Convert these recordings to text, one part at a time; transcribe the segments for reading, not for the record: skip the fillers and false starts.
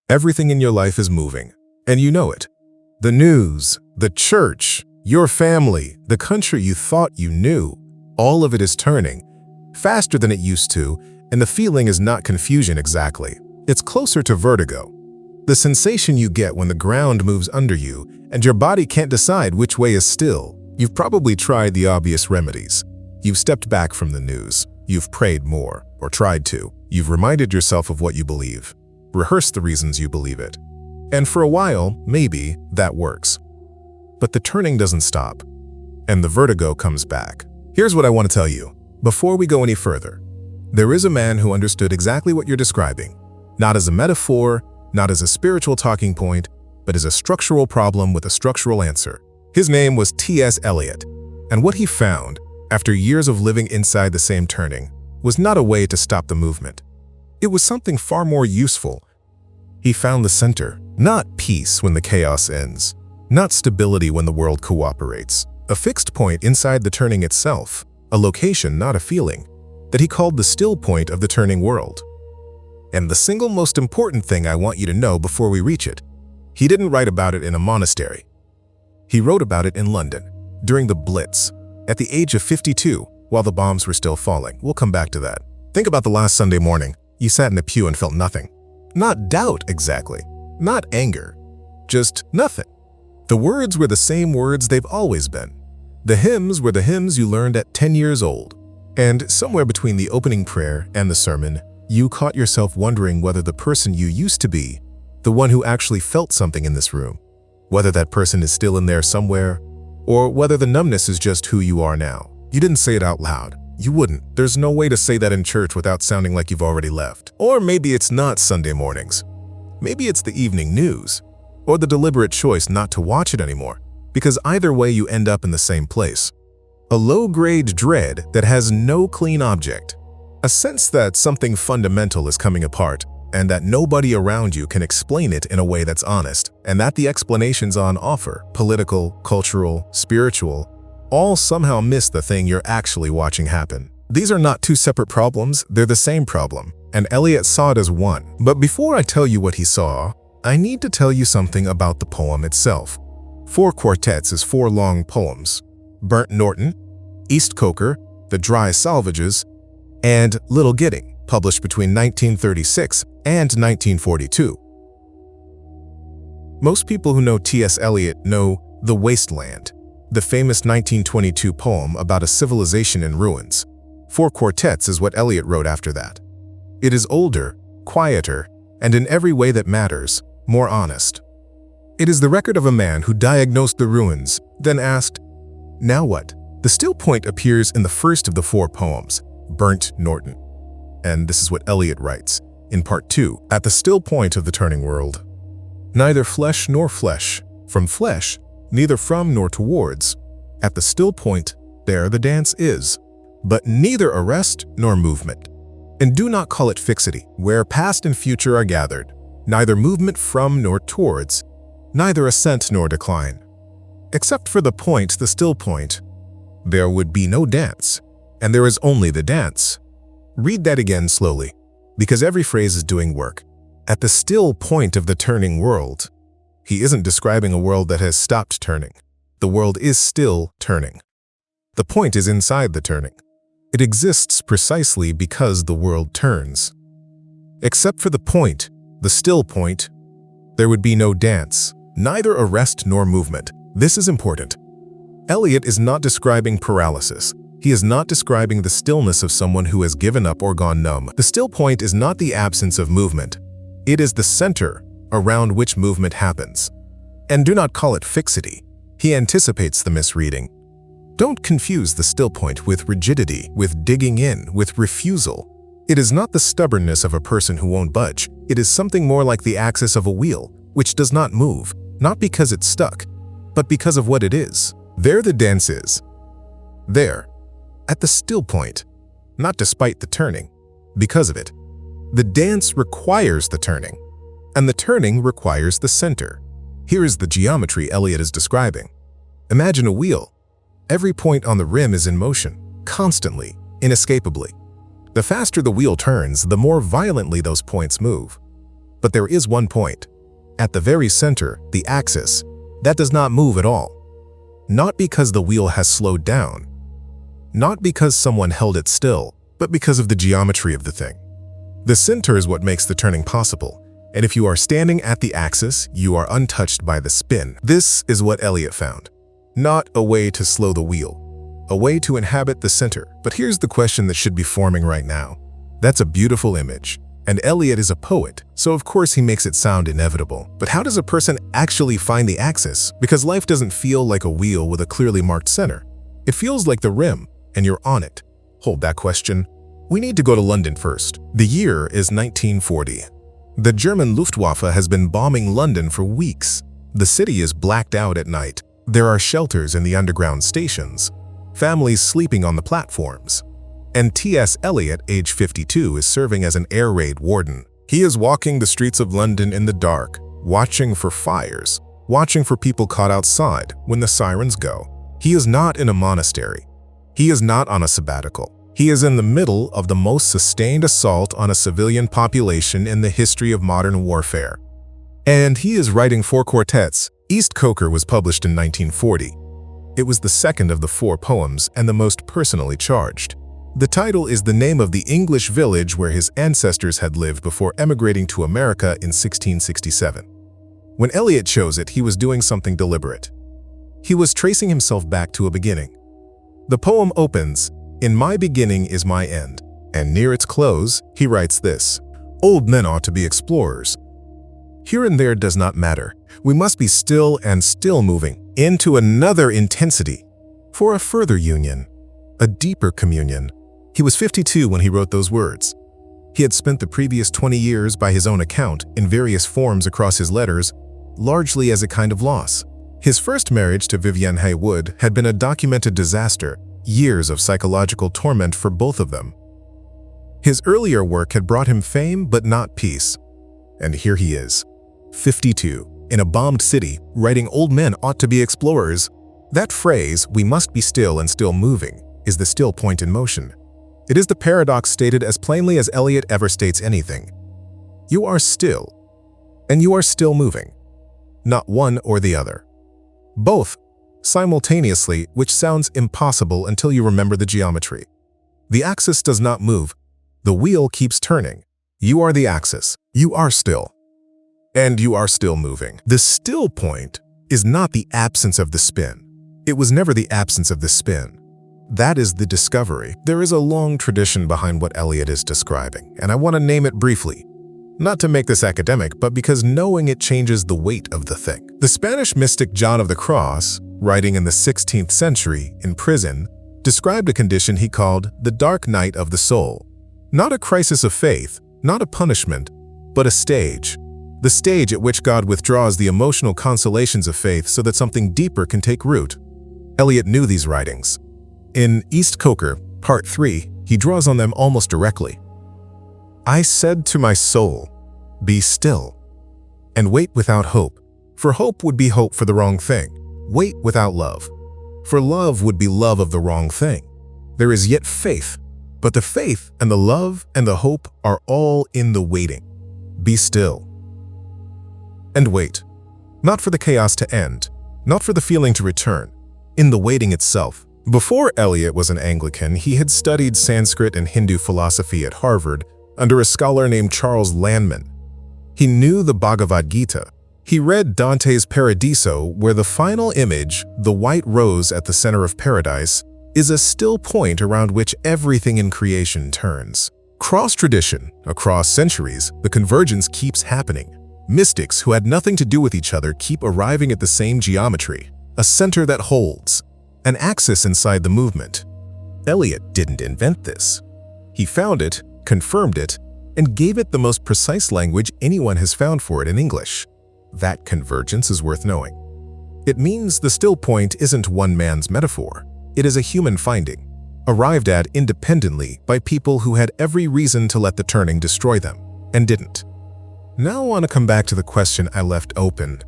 Everything in your life is moving, and you know it. The news, the church, your family, the country you thought you knew, all of it is turning faster than it used to, and the feeling is not confusion exactly. It's closer to vertigo. The sensation you get when the ground moves under you and your body can't decide which way is still. You've probably tried the obvious remedies. You've stepped back from the news. You've prayed more, or tried to. You've reminded yourself of what you believe. Rehearsed the reasons you believe it. And for a while, maybe, that works. But the turning doesn't stop, and the vertigo comes back. Here's what I want to tell you. Before we go any further, there is a man who understood exactly what you're describing, not as a metaphor, not as a spiritual talking point, but as a structural problem with a structural answer. His name was T.S. Eliot, and what he found, after years of living inside the same turning, was not a way to stop the movement. It was something far more useful. He found the center, not peace when the chaos ends, not stability when the world cooperates, a fixed point inside the turning itself, a location, not a feeling, that he called the still point of the turning world. And the single most important thing I want you to know before we reach it, he didn't write about it in a monastery. He wrote about it in London, during the Blitz, at the age of 52, while the bombs were still falling. We'll come back to that. Think about the last Sunday morning. You sat in a pew and felt nothing. Not doubt exactly, not anger, just nothing. The words were the same words they've always been. The hymns were the hymns you learned at 10 years old. And somewhere between the opening prayer and the sermon, you caught yourself wondering whether the person you used to be, the one who actually felt something in this room, whether that person is still in there somewhere, or whether the numbness is just who you are now. You didn't say it out loud. You wouldn't. There's no way to say that in church without sounding like you've already left. Or maybe it's not Sunday mornings. Maybe it's the evening news, or the deliberate choice not to watch it anymore, because either way you end up in the same place. A low-grade dread that has no clean object. A sense that something fundamental is coming apart, and that nobody around you can explain it in a way that's honest, and that the explanations on offer, political, cultural, spiritual, all somehow miss the thing you're actually watching happen. These are not two separate problems, they're the same problem, and Eliot saw it as one. But before I tell you what he saw, I need to tell you something about the poem itself. 4 quartets is 4 long poems. Burnt Norton, East Coker, The Dry Salvages, and Little Gidding, published between 1936 and 1942. Most people who know T.S. Eliot know The Wasteland, the famous 1922 poem about a civilization in ruins. 4 quartets is what Eliot wrote after that. It is older, quieter, and in every way that matters, more honest. It is the record of a man who diagnosed the ruins, then asked, "Now what?" The still point appears in the first of the 4 poems, Burnt Norton. And this is what Eliot writes, in part 2, at the still point of the turning world. Neither flesh nor flesh, from flesh, neither from nor towards. At the still point, there the dance is, but neither arrest nor movement. And do not call it fixity, where past and future are gathered, neither movement from nor towards, neither ascent nor decline. Except for the point, the still point, there would be no dance, and there is only the dance. Read that again slowly, because every phrase is doing work. At the still point of the turning world, he isn't describing a world that has stopped turning. The world is still turning. The point is inside the turning. It exists precisely because the world turns. Except for the point, the still point, there would be no dance, neither arrest nor movement. This is important. Eliot is not describing paralysis. He is not describing the stillness of someone who has given up or gone numb. The still point is not the absence of movement. It is the center around which movement happens. And do not call it fixity. He anticipates the misreading. Don't confuse the still point with rigidity, with digging in, with refusal. It is not the stubbornness of a person who won't budge. It is something more like the axis of a wheel, which does not move, not because it's stuck, but because of what it is. There the dance is. There, at the still point, not despite the turning, because of it. The dance requires the turning, and the turning requires the center. Here is the geometry Eliot is describing. Imagine a wheel. Every point on the rim is in motion, constantly, inescapably. The faster the wheel turns, the more violently those points move. But there is one point. At the very center, the axis, that does not move at all. Not because the wheel has slowed down. Not because someone held it still, but because of the geometry of the thing. The center is what makes the turning possible. And if you are standing at the axis, you are untouched by the spin. This is what Eliot found. Not a way to slow the wheel, a way to inhabit the center. But here's the question that should be forming right now. That's a beautiful image. And Eliot is a poet, so of course he makes it sound inevitable. But how does a person actually find the axis? Because life doesn't feel like a wheel with a clearly marked center. It feels like the rim, and you're on it. Hold that question. We need to go to London first. The year is 1940. The German Luftwaffe has been bombing London for weeks. The city is blacked out at night. There are shelters in the underground stations, families sleeping on the platforms. And T.S. Eliot, age 52, is serving as an air raid warden. He is walking the streets of London in the dark, watching for fires, watching for people caught outside when the sirens go. He is not in a monastery. He is not on a sabbatical. He is in the middle of the most sustained assault on a civilian population in the history of modern warfare. And he is writing 4 quartets. East Coker was published in 1940. It was the second of the 4 poems and the most personally charged. The title is the name of the English village where his ancestors had lived before emigrating to America in 1667. When Eliot chose it, he was doing something deliberate. He was tracing himself back to a beginning. The poem opens, "In my beginning is my end," and near its close, he writes this: "Old men ought to be explorers. Here and there does not matter. We must be still and still moving into another intensity for a further union, a deeper communion." He was 52 when he wrote those words. He had spent the previous 20 years, by his own account, in various forms across his letters, largely as a kind of loss. His first marriage to Vivienne Haywood had been a documented disaster, years of psychological torment for both of them. His earlier work had brought him fame but not peace. And here he is, 52, in a bombed city, writing old men ought to be explorers. That phrase, "we must be still and still moving," is the still point in motion. It is the paradox stated as plainly as Eliot ever states anything. You are still, and you are still moving. Not one or the other. Both, simultaneously, which sounds impossible until you remember the geometry. The axis does not move. The wheel keeps turning. You are the axis. You are still. And you are still moving. The still point is not the absence of the spin. It was never the absence of the spin. That is the discovery. There is a long tradition behind what Eliot is describing, and I want to name it briefly. Not to make this academic, but because knowing it changes the weight of the thing. The Spanish mystic John of the Cross, writing in the 16th century in prison, described a condition he called the dark night of the soul. Not a crisis of faith, not a punishment, but a stage. The stage at which God withdraws the emotional consolations of faith so that something deeper can take root. Eliot knew these writings. In East Coker, Part 3, he draws on them almost directly. I said to my soul, be still, and wait without hope, for hope would be hope for the wrong thing. Wait without love, for love would be love of the wrong thing. There is yet faith, but the faith and the love and the hope are all in the waiting. Be still and wait, not for the chaos to end, not for the feeling to return, in the waiting itself. Before Eliot was an Anglican, he had studied Sanskrit and Hindu philosophy at Harvard under a scholar named Charles Landman. He knew the Bhagavad Gita. He read Dante's Paradiso, where the final image, the white rose at the center of paradise, is a still point around which everything in creation turns. Cross-tradition, across centuries, the convergence keeps happening. Mystics who had nothing to do with each other keep arriving at the same geometry, a center that holds, an axis inside the movement. Eliot didn't invent this. He found it, confirmed it, and gave it the most precise language anyone has found for it in English. That convergence is worth knowing. It means the still point isn't one man's metaphor. It is a human finding, arrived at independently by people who had every reason to let the turning destroy them, and didn't. Now I want to come back to the question I left open.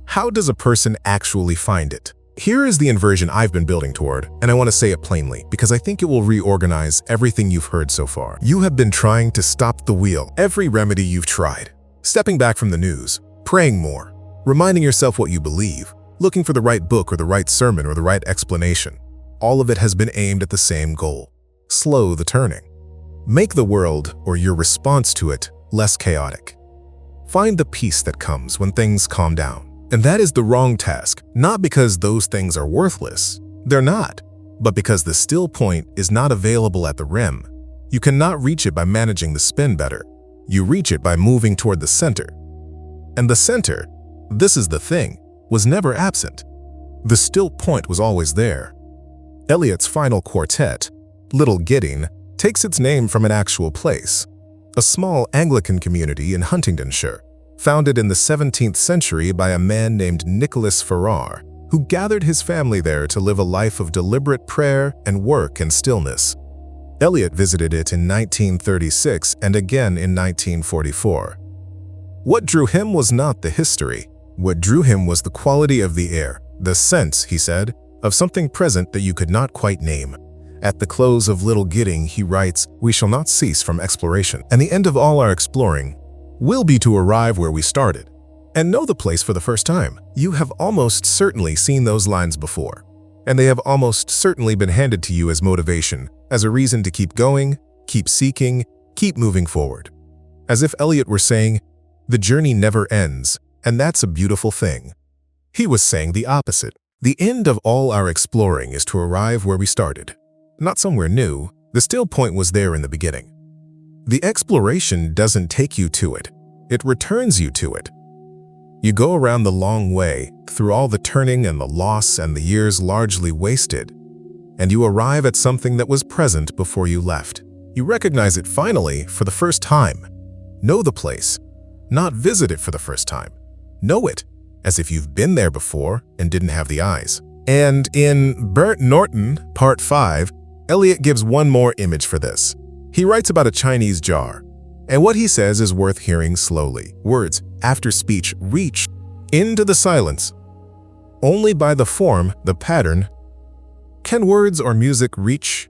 How does a person actually find it? Here is the inversion I've been building toward, and I want to say it plainly because I think it will reorganize everything you've heard so far. You have been trying to stop the wheel. Every remedy you've tried, Stepping back from the news, praying more, reminding yourself what you believe, looking for the right book or the right sermon or the right explanation. All of it has been aimed at the same goal: slow the turning. Make the world, or your response to it, less chaotic. Find the peace that comes when things calm down. And that is the wrong task, not because those things are worthless. They're not. But because the still point is not available at the rim. You cannot reach it by managing the spin better. You reach it by moving toward the center. And the center, this is the thing, was never absent. The still point was always there. Eliot's final quartet, Little Gidding, takes its name from an actual place, a small Anglican community in Huntingdonshire, founded in the 17th century by a man named Nicholas Farrar, who gathered his family there to live a life of deliberate prayer and work and stillness. Eliot visited it in 1936 and again in 1944. What drew him was not the history. What drew him was the quality of the air, the sense, he said, of something present that you could not quite name. At the close of Little Gidding, he writes, "We shall not cease from exploration, and the end of all our exploring will be to arrive where we started, and know the place for the first time." You have almost certainly seen those lines before, and they have almost certainly been handed to you as motivation, as a reason to keep going, keep seeking, keep moving forward. As if Eliot were saying, the journey never ends, and that's a beautiful thing. He was saying the opposite. The end of all our exploring is to arrive where we started. Not somewhere new, the still point was there in the beginning. The exploration doesn't take you to it, it returns you to it. You go around the long way, through all the turning and the loss and the years largely wasted, and you arrive at something that was present before you left. You recognize it finally for the first time. Know the place, not visit it for the first time. Know it, as if you've been there before and didn't have the eyes. And in Burnt Norton, Part 5, Eliot gives one more image for this. He writes about a Chinese jar, and what he says is worth hearing slowly. Words, after speech, reach into the silence. Only by the form, the pattern, can words or music reach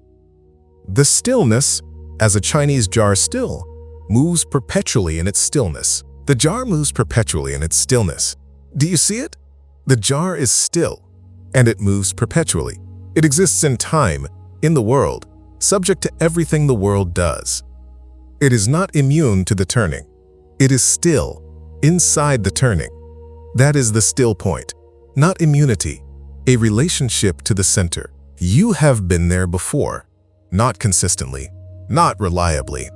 the stillness, as a Chinese jar still moves perpetually in its stillness. The jar moves perpetually in its stillness. Do you see it? The jar is still, and it moves perpetually. It exists in time, in the world, subject to everything the world does. It is not immune to the turning. It is still, inside the turning. That is the still point, not immunity, a relationship to the center. You have been there before, not consistently, not reliably.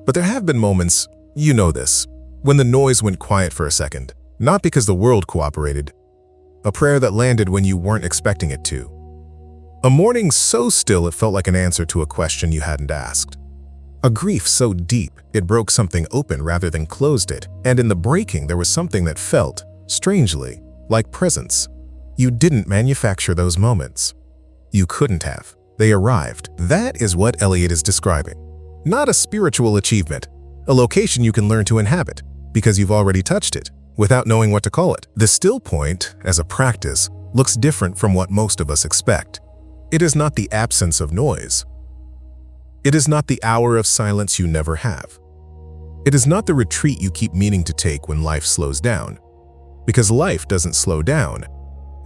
But there have been moments, you know this, when the noise went quiet for a second, not because the world cooperated. A prayer that landed when you weren't expecting it to. A morning so still it felt like an answer to a question you hadn't asked. A grief so deep it broke something open rather than closed it, and in the breaking there was something that felt, strangely, like presence. You didn't manufacture those moments. You couldn't have. They arrived. That is what Eliot is describing. Not a spiritual achievement, a location you can learn to inhabit, because you've already touched it, without knowing what to call it. The still point, as a practice, looks different from what most of us expect. It is not the absence of noise. It is not the hour of silence you never have. It is not the retreat you keep meaning to take when life slows down. Because life doesn't slow down,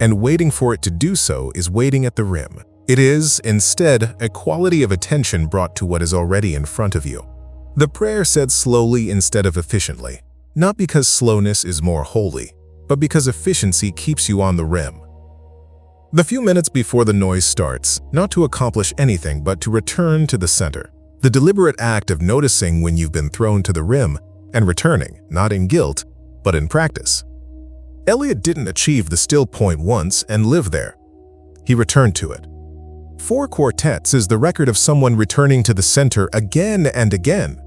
and waiting for it to do so is waiting at the rim. It is, instead, a quality of attention brought to what is already in front of you. The prayer said slowly instead of efficiently, not because slowness is more holy, but because efficiency keeps you on the rim. The few minutes before the noise starts, not to accomplish anything but to return to the center. The deliberate act of noticing when you've been thrown to the rim and returning, not in guilt, but in practice. Eliot didn't achieve the still point once and live there. He returned to it. 4 quartets is the record of someone returning to the center again and again.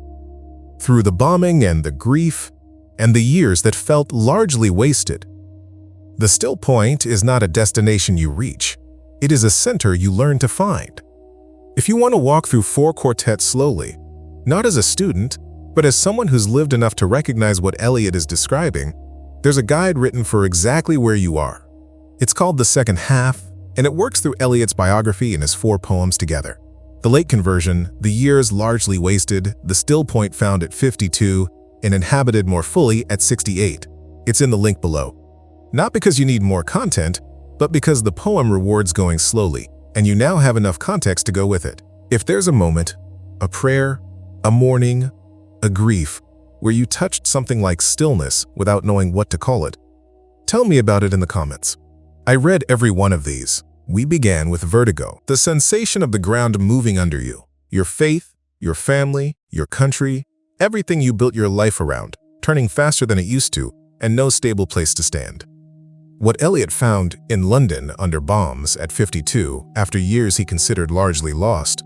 Through the bombing and the grief and the years that felt largely wasted. The still point is not a destination you reach. It is a center you learn to find. If you want to walk through 4 quartets slowly, not as a student, but as someone who's lived enough to recognize what Eliot is describing, there's a guide written for exactly where you are. It's called The Second Half, and it works through Eliot's biography and his 4 poems together. The late conversion, the years largely wasted, the still point found at 52, and inhabited more fully at 68. It's in the link below. Not because you need more content, but because the poem rewards going slowly, and you now have enough context to go with it. If there's a moment, a prayer, a mourning, a grief, where you touched something like stillness without knowing what to call it, tell me about it in the comments. I read every one of these. We began with vertigo, the sensation of the ground moving under you, your faith, your family, your country, everything you built your life around, turning faster than it used to, and no stable place to stand. What Eliot found in London under bombs at 52, after years he considered largely lost,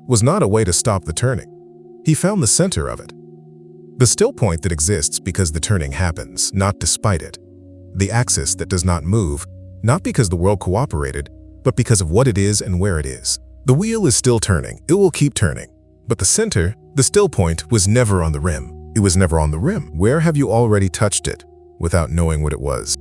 was not a way to stop the turning. He found the center of it. The still point that exists because the turning happens, not despite it. The axis that does not move, not because the world cooperated, but because of what it is and where it is. The wheel is still turning. It will keep turning. But the center, the still point, was never on the rim. It was never on the rim. Where have you already touched it without knowing what it was?